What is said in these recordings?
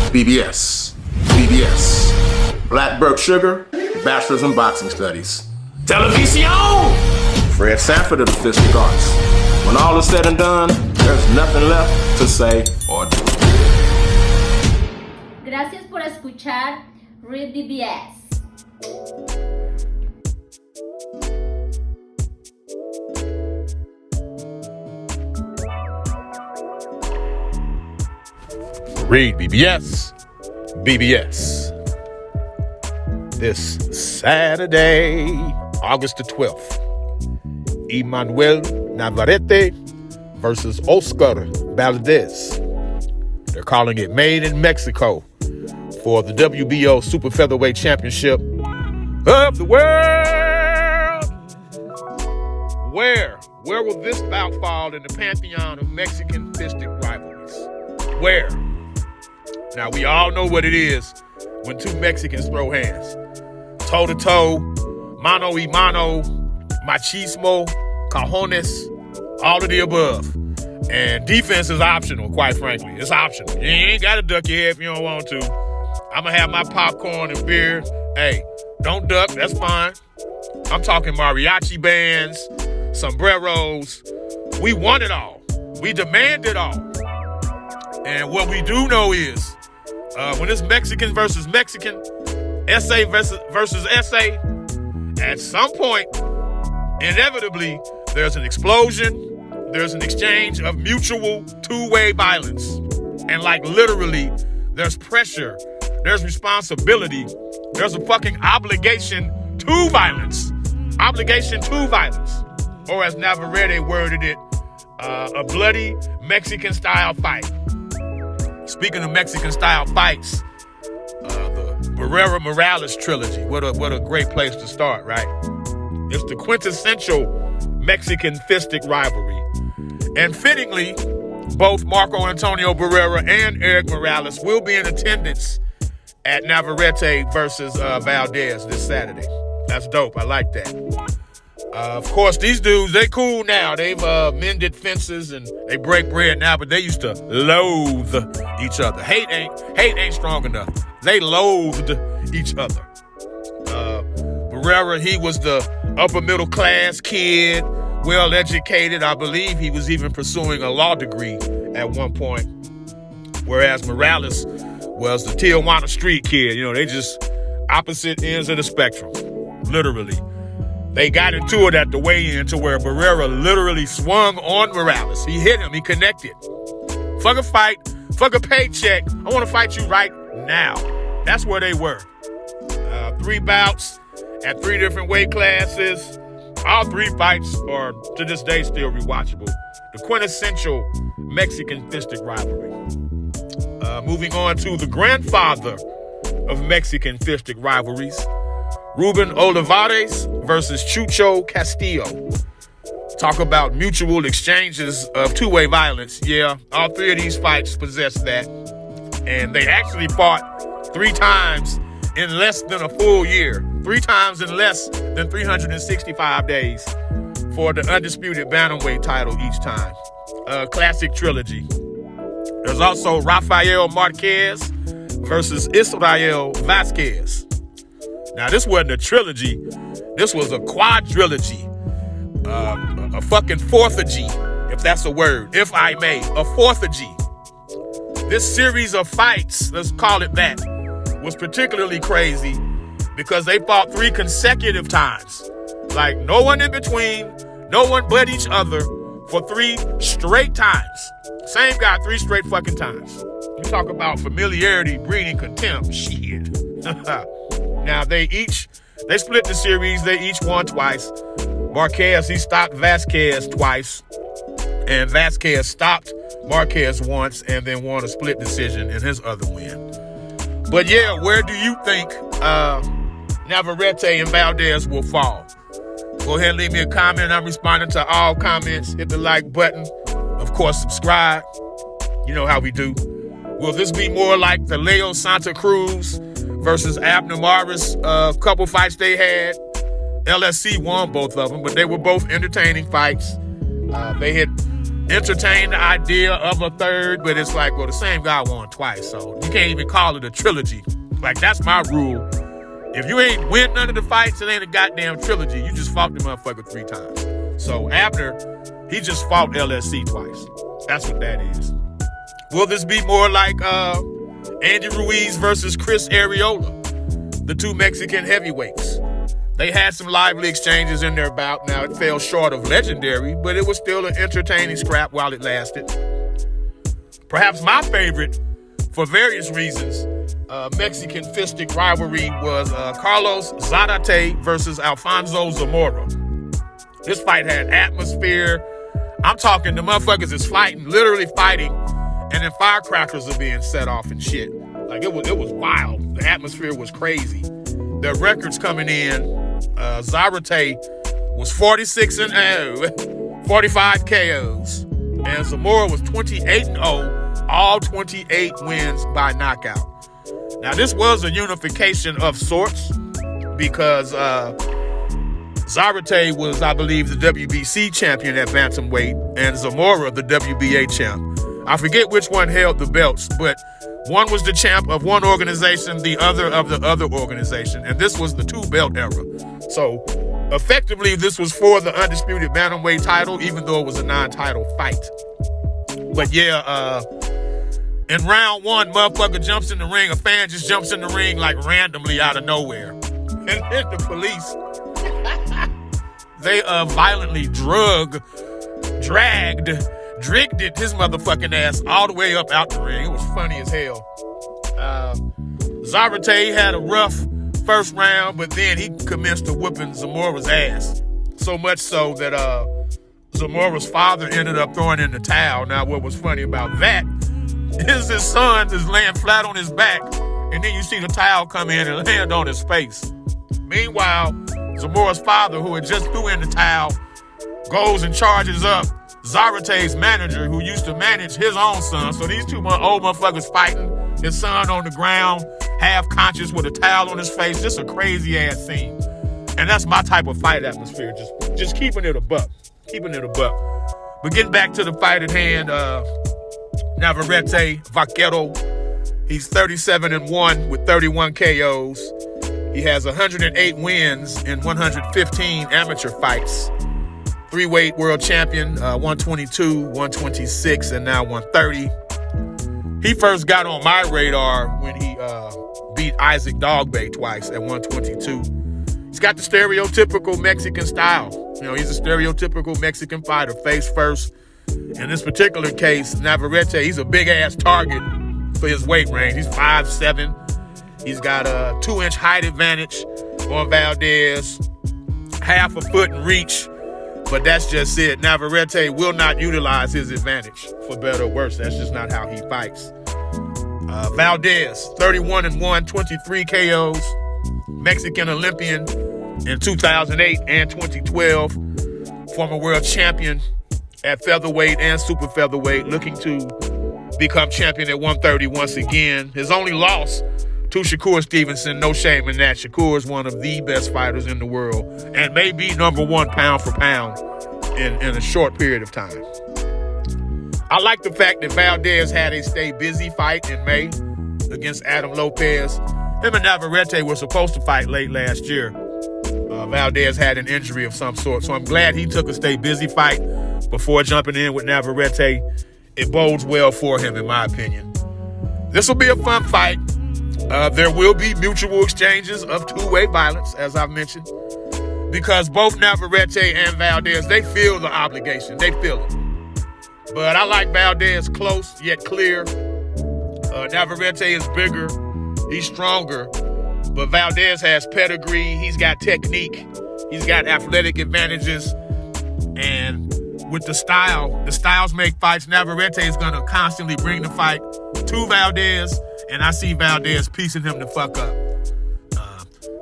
BBS. BBS. Blackberg Sugar, Bachelor's in Boxing Studies. Television! Fred Sanford of the Fistic Arts. When all is said and done, there's nothing left to say or do. Gracias por escuchar REED-BBS. REED-BBS. BBS. This Saturday, August the 12th, EMANUEL Navarette versus Oscar Valdez. They're calling it Made in Mexico for the WBO Super Featherweight Championship of the world. Where will this bout fall in the pantheon of Mexican fistic rivalries? Where? Now, we all know what it is when two Mexicans throw hands. Toe-to-toe, mano y mano, machismo, cojones, all of the above. And defense is optional, quite frankly. It's optional. You ain't got to duck your head if you don't want to. I'm going to have my popcorn and beer. Hey, don't duck. That's fine. I'm talking mariachi bands, sombreros. We want it all. We demand it all. And what we do know is when it's Mexican versus Mexican, SA versus SA, at some point, inevitably, there's an explosion, there's an exchange of mutual two-way violence. And like literally, there's pressure, there's responsibility, there's a fucking obligation to violence. Obligation to violence. Or as Navarrete worded it, a bloody Mexican-style fight. Speaking of Mexican-style fights, the Barrera-Morales trilogy, what a great place to start, right? It's the quintessential Mexican fistic rivalry. And fittingly, both Marco Antonio Barrera and Eric Morales will be in attendance at Navarrete versus Valdez this Saturday. That's dope. I like that. Of course, these dudes, they cool now. They've mended fences and they break bread now, but they used to loathe each other. Hate ain't strong enough. They loathed each other. Barrera, he was the upper middle class kid, well educated. I believe he was even pursuing a law degree at one point. Whereas Morales was the Tijuana street kid. You know, they just opposite ends of the spectrum, literally. They got into it at the weigh-in to where Barrera literally swung on Morales. He hit him. He connected. Fuck a fight. Fuck a paycheck. I want to fight you right now. That's where they were. 3 bouts at 3 different weight classes. All 3 fights are, to this day, still rewatchable. The quintessential Mexican fistic rivalry. Moving on to the grandfather of Mexican fistic rivalries. Ruben Olivares versus Chucho Castillo. Talk about mutual exchanges of two-way violence. Yeah, all 3 of these fights possess that. And they actually fought 3 times in less than a full year. 3 times in less than 365 days for the undisputed bantamweight title each time. Classic trilogy. There's also Rafael Marquez versus Israel Vasquez. Now, this wasn't a trilogy. This was a quadrilogy. A fucking fourthogy, if that's a word, if I may. A fourthogy. This series of fights, let's call it that, was particularly crazy because they fought 3 consecutive times. Like, no one in between, no one but each other for 3 straight times. Same guy 3 straight fucking times. You talk about familiarity breeding contempt. Shit. Now, they split the series. They each won twice. Marquez, he stopped Vasquez twice. And Vasquez stopped Marquez once and then won a split decision in his other win. But yeah, where do you think Navarrete and Valdez will fall? Go ahead and leave me a comment. I'm responding to all comments. Hit the like button. Of course, subscribe. You know how we do. Will this be more like the Leo Santa Cruz versus Abner Maris couple fights they had? LSC won both of them, but they were both entertaining fights. They had entertained the idea of a third, but it's like, well, the same guy won twice, so you can't even call it a trilogy. Like, that's my rule. If you ain't win none of the fights, it ain't a goddamn trilogy. You just fought the motherfucker 3 times. So Abner, he just fought LSC twice. That's what that is. Will this be more like Andy Ruiz versus Chris Arreola, the 2 Mexican heavyweights? They had some lively exchanges in their bout. Now, it fell short of legendary, but it was still an entertaining scrap while it lasted. Perhaps my favorite, for various reasons, Mexican fistic rivalry was Carlos Zarate versus Alfonso Zamora. This fight had atmosphere. I'm talking the motherfuckers is fighting, literally fighting, and then firecrackers are being set off and shit. Like, it was wild. The atmosphere was crazy. The records coming in, Zarate was 46-0, 45 KOs, and Zamora was 28-0, all 28 wins by knockout. Now, this was a unification of sorts because Zarate was, I believe, the WBC champion at bantamweight, and Zamora the WBA champ. I forget which one held the belts, but one was the champ of one organization, the other of the other organization, and this was the 2-belt era. So, effectively, this was for the undisputed bantamweight title, even though it was a non-title fight. But yeah, in round 1, motherfucker jumps in the ring, a fan just jumps in the ring like randomly out of nowhere. And then the police, they violently dragged his motherfucking ass all the way up out the ring. It was funny as hell. Zarate had a rough first round, but then he commenced to whooping Zamora's ass. So much so that Zamora's father ended up throwing in the towel. Now, what was funny about that is his son is laying flat on his back, and then you see the towel come in and land on his face. Meanwhile, Zamora's father, who had just threw in the towel, goes and charges up Zarate's manager, who used to manage his own son. So these 2 old motherfuckers fighting, his son on the ground, half conscious with a towel on his face. Just a crazy ass scene. And that's my type of fight atmosphere. Just keeping it a buck. But getting back to the fight at hand, Navarrete, Vaquero, he's 37-1 with 31 KOs. He has 108 wins in 115 amateur fights. 3-weight world champion, 122, 126, and now 130. He first got on my radar when he beat Isaac Dogbay twice at 122. He's got the stereotypical Mexican style. You know, he's a stereotypical Mexican fighter, face first. In this particular case, Navarrete, he's a big-ass target for his weight range. He's 5'7". He's got a 2-inch height advantage on Valdez, half a foot in reach. But that's just it. Navarrete will not utilize his advantage, for better or worse. That's just not how he fights. Valdez, 31-1, 23 KOs. Mexican Olympian in 2008 and 2012. Former world champion at featherweight and super featherweight. Looking to become champion at 130 once again. His only loss to Shakur Stevenson. No shame in that. Shakur is one of the best fighters in the world and may be number 1 pound for pound in a short period of time. I like the fact that Valdez had a stay busy fight in May against Adam Lopez. Him and Navarrete were supposed to fight late last year. Valdez had an injury of some sort, so I'm glad he took a stay busy fight before jumping in with Navarrete. It bodes well for him, in my opinion. This will be a fun fight. There will be mutual exchanges of 2-way violence, as I've mentioned, because both Navarrete and Valdez, they feel the obligation. They feel it. But I like Valdez close yet clear. Navarrete is bigger. He's stronger. But Valdez has pedigree. He's got technique. He's got athletic advantages. And with the styles make fights. Navarrete is going to constantly bring the fight to Valdez. And I see Valdez piecing him the fuck up.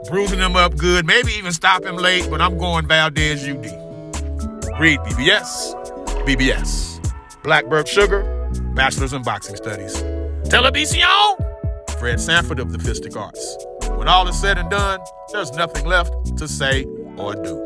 Bruising him up good. Maybe even stop him late. But I'm going Valdez UD. REED-BBS. Blackbird Sugar. Bachelor's in Boxing Studies. Televisión. Fred Sanford of the Fistic Arts. When all is said and done, there's nothing left to say or do.